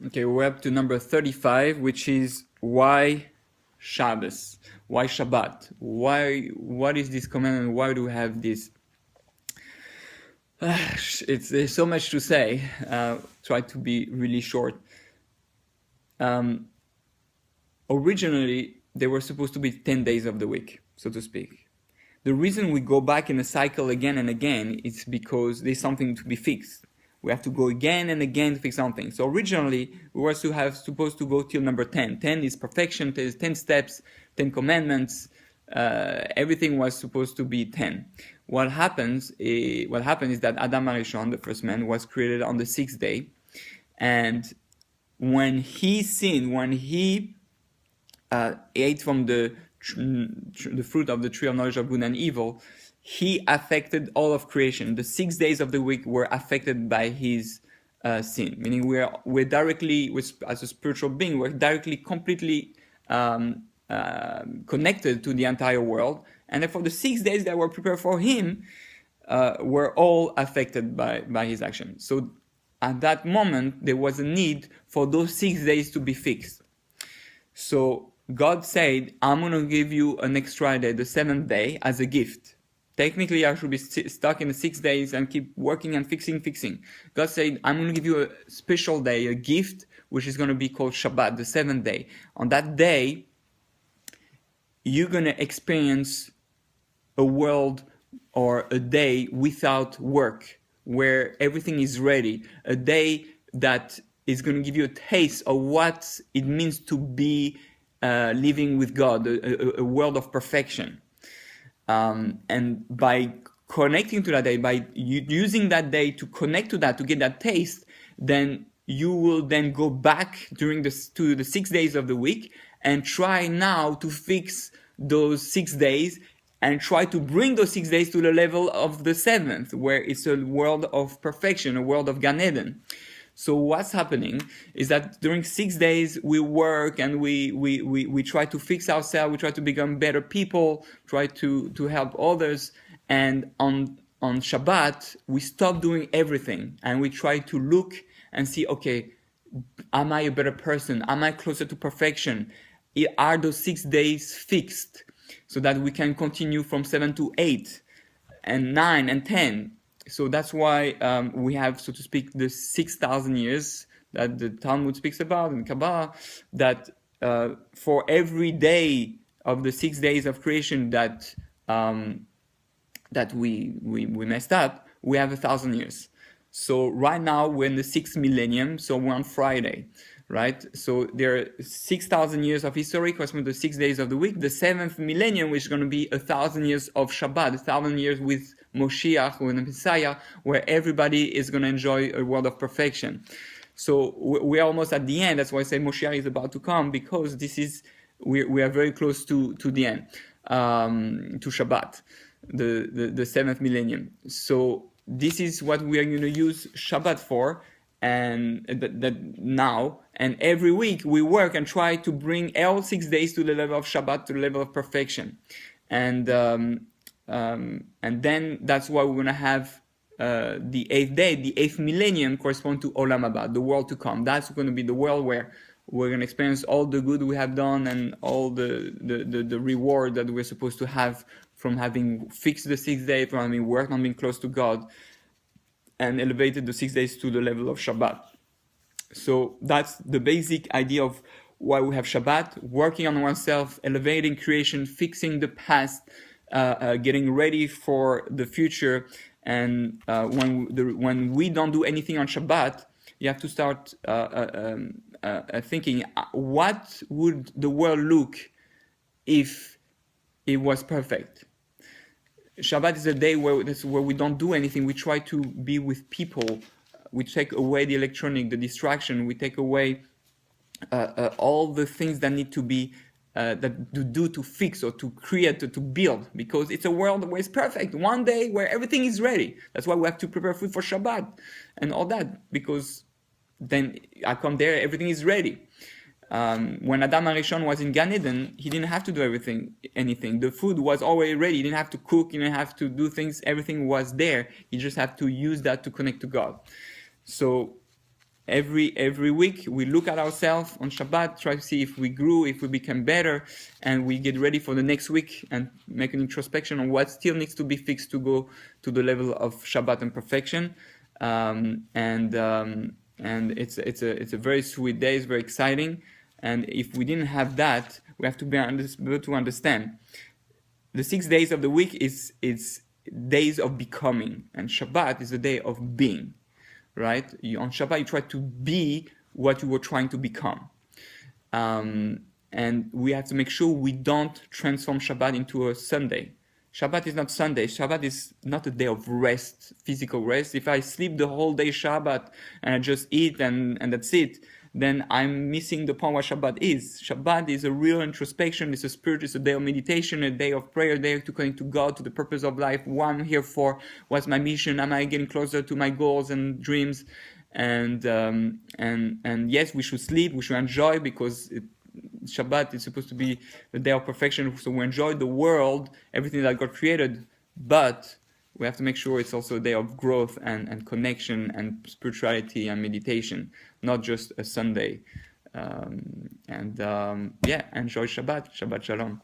Okay, we're up to number 35, which is why Shabbos? Why Shabbat? What is this commandment? Why do we have this? There's so much to say. Try to be really short. Originally, they were supposed to be 10 days of the week, so to speak. The reason we go back in a cycle again and again is because there's something to be fixed. We have to go again and again to fix something. So originally, we were supposed to go till number 10. 10 is perfection, 10 steps, 10 commandments. Everything was supposed to be 10. What happened is that Adam HaRishon, the first man, was created on the 6th day. And when he sinned, when he ate from the fruit of the tree of knowledge of good and evil, he affected all of creation. The 6 days of the week were affected by his sin, meaning we're directly, as a spiritual being, we're directly, completely connected to the entire world, and therefore the 6 days that were prepared for him were all affected by his action. So at that moment, there was a need for those 6 days to be fixed. So God said, I'm going to give you an extra day, the 7th day, as a gift. Technically, I should be stuck in the 6 days and keep working and fixing. God said, I'm going to give you a special day, a gift, which is going to be called Shabbat, the 7th day. On that day, you're going to experience a world or a day without work, where everything is ready. A day that is going to give you a taste of what it means to be living with God, a world of perfection. And by connecting to that day, by using that day to connect to that, to get that taste, then you will then go back to the 6 days of the week and try now to fix those 6 days and try to bring those 6 days to the level of the 7th, where it's a world of perfection, a world of Gan Eden. So what's happening is that during 6 days we work and we try to fix ourselves, we try to become better people, try to help others, and on Shabbat we stop doing everything and we try to look and see, okay, am I a better person? Am I closer to perfection? Are those 6 days fixed so that we can continue from 7 to 8 and 9 and 10? So that's why we have, so to speak, the 6,000 years that the Talmud speaks about in Kabbalah, that for every day of the 6 days of creation that we messed up, we have 1,000 years. So right now we're in the 6th millennium, so we're on Friday, right? So there are 6,000 years of history corresponding to 6 days of the week. The 7th millennium, which is going to be 1,000 years of Shabbat, 1,000 years with Moshiach, with the Messiah, where everybody is going to enjoy a world of perfection. So we're almost at the end. That's why I say Moshiach is about to come, because we are very close to the end, to Shabbat, the 7th millennium. So this is what we are going to use Shabbat for, and that now, and every week we work and try to bring all 6 days to the level of Shabbat, to the level of perfection, and then that's why we're going to have the 8th day, the 8th millennium, correspond to Olam Haba, the world to come. That's going to be the world where we're going to experience all the good we have done and all the reward that we're supposed to have from having fixed the 6th day, from having worked on being close to God, and elevated the 6 days to the level of Shabbat. So that's the basic idea of why we have Shabbat: working on oneself, elevating creation, fixing the past, getting ready for the future. And when we don't do anything on Shabbat, you have to start thinking, what would the world look if it was perfect? Shabbat is a day where we don't do anything. We try to be with people. We take away the electronic, the distraction. We take away all the things that need to be to fix or to create or to build, because it's a world where it's perfect. One day where everything is ready. That's why we have to prepare food for Shabbat and all that, because then I come there, everything is ready. When Adam HaRishon was in Gan Eden, he didn't have to do anything. The food was already ready. He didn't have to cook. He didn't have to do things. Everything was there. He just had to use that to connect to God. So every week we look at ourselves on Shabbat, try to see if we grew, if we became better, and we get ready for the next week and make an introspection on what still needs to be fixed to go to the level of Shabbat and perfection. And it's a very sweet day. It's very exciting. And if we didn't have that, we have to be able to understand the 6 days of the week is days of becoming, and Shabbat is a day of being. Right? On Shabbat, you try to be what you were trying to become. And we have to make sure we don't transform Shabbat into a Sunday. Shabbat is not Sunday. Shabbat is not a day of rest, physical rest. If I sleep the whole day Shabbat and I just eat and that's it, then I'm missing the point what Shabbat is. Shabbat is a real introspection. It's a spirit. It's a day of meditation, a day of prayer, a day to connect to God, to the purpose of life. What I'm here for? What's my mission? Am I getting closer to my goals and dreams? And yes, we should sleep. We should enjoy, because Shabbat is supposed to be the day of perfection. So we enjoy the world, everything that God created, but we have to make sure it's also a day of growth and connection and spirituality and meditation, not just a Sunday. Enjoy Shabbat. Shabbat Shalom.